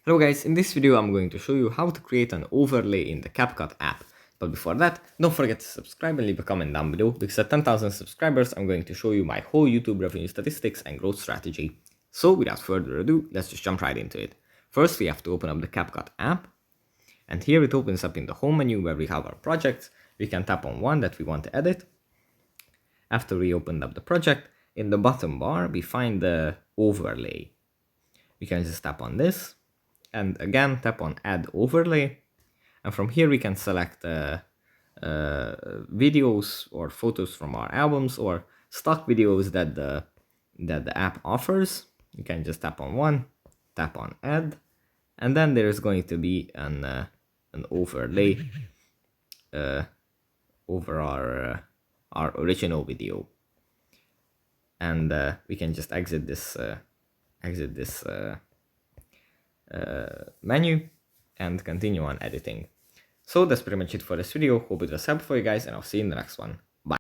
Hello guys, in this video I'm going to show you how to create an overlay in the CapCut app. But before that, don't forget to subscribe and leave a comment down below, because at 10,000 subscribers I'm going to show you my whole YouTube revenue statistics and growth strategy. So without further ado, let's just jump right into it. First we have to open up the CapCut app, and here it opens up in the home menu where we have our projects. We can tap on one that we want to edit. After we opened up the project, in the bottom bar we find the overlay. We can just tap on this, and again tap on add overlay, and from here we can select videos or photos from our albums or stock videos that the app offers. You can just tap on one, tap on add, and then there is going to be an overlay over our original video, and we can just exit this menu and continue on editing. So that's pretty much it for this video. Hope it was helpful for you guys, and I'll see you in the next one. Bye.